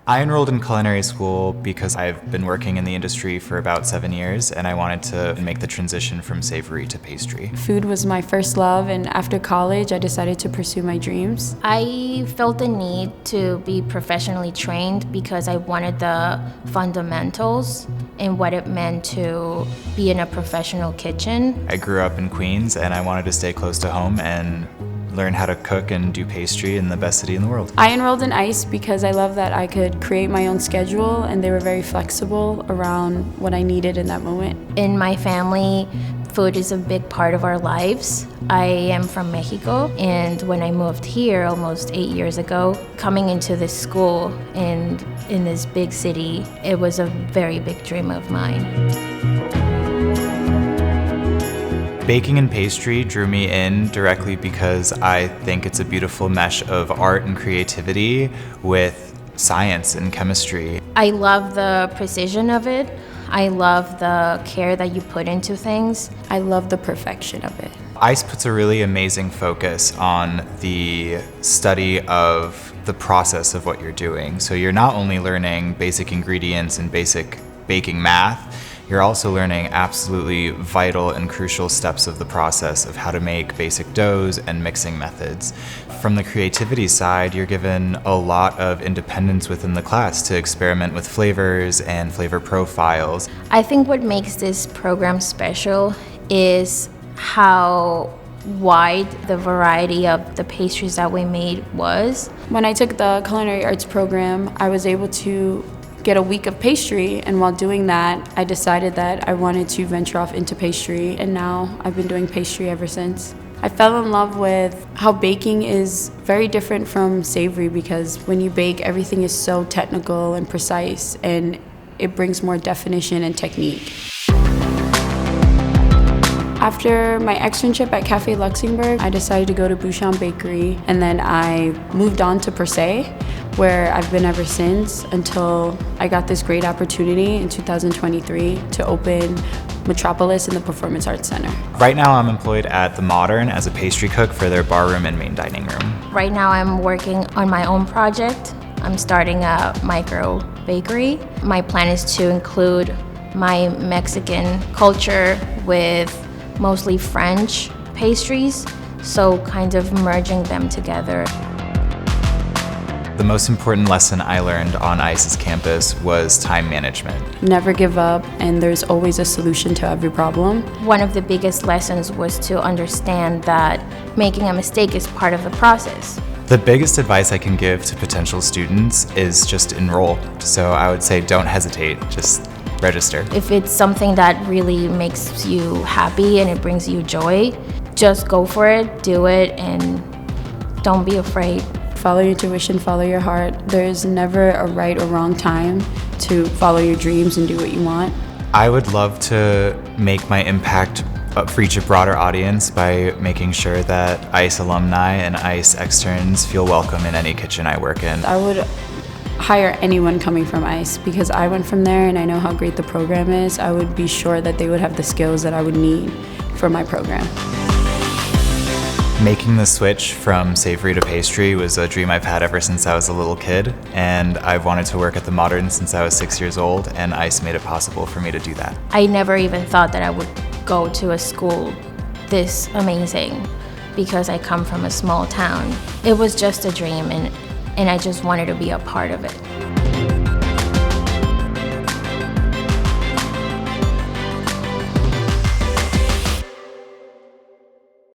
I enrolled in culinary school because I've been working in the industry for about 7 years and I wanted to make the transition from savory to pastry. Food was my first love, and after college I decided to pursue my dreams. I felt the need to be professionally trained because I wanted the fundamentals and what it meant to be in a professional kitchen. I grew up in Queens and I wanted to stay close to home and learn how to cook and do pastry in the best city in the world. I enrolled in ICE because I love that I could create my own schedule and they were very flexible around what I needed in that moment. In my family, food is a big part of our lives. I am from Mexico, and when I moved here almost 8 years ago, coming into this school and in this big city, it was a very big dream of mine. Baking and pastry drew me in directly because I think it's a beautiful mesh of art and creativity with science and chemistry. I love the precision of it. I love the care that you put into things. I love the perfection of it. ICE puts a really amazing focus on the study of the process of what you're doing. So you're not only learning basic ingredients and basic baking math, you're also learning absolutely vital and crucial steps of the process of how to make basic doughs and mixing methods. From the creativity side, you're given a lot of independence within the class to experiment with flavors and flavor profiles. I think what makes this program special is how wide the variety of the pastries that we made was. When I took the Culinary Arts program, I was able to get a week of pastry, and while doing that, I decided that I wanted to venture off into pastry, and now I've been doing pastry ever since. I fell in love with how baking is very different from savory because when you bake, everything is so technical and precise, and it brings more definition and technique. After my externship at Cafe Luxembourg, I decided to go to Bouchon Bakery, and then I moved on to Per Se, where I've been ever since until I got this great opportunity in 2023 to open Metropolis in the Performance Arts Center. Right now I'm employed at The Modern as a pastry cook for their barroom and main dining room. Right now I'm working on my own project. I'm starting a micro bakery. My plan is to include my Mexican culture with mostly French pastries, so kind of merging them together. The most important lesson I learned on ICE's campus was time management. Never give up, and there's always a solution to every problem. One of the biggest lessons was to understand that making a mistake is part of the process. The biggest advice I can give to potential students is just enroll. So I would say don't hesitate, just register. If it's something that really makes you happy and it brings you joy, just go for it, do it, and don't be afraid. Follow your tuition, follow your heart. There's never a right or wrong time to follow your dreams and do what you want. I would love to make my impact reach a broader audience by making sure that ICE alumni and ICE externs feel welcome in any kitchen I work in. I would hire anyone coming from ICE because I went from there and I know how great the program is. I would be sure that they would have the skills that I would need for my program. Making the switch from savory to pastry was a dream I've had ever since I was a little kid, and I've wanted to work at The Modern since I was 6 years old, and ICE made it possible for me to do that. I never even thought that I would go to a school this amazing because I come from a small town. It was just a dream, and I just wanted to be a part of it.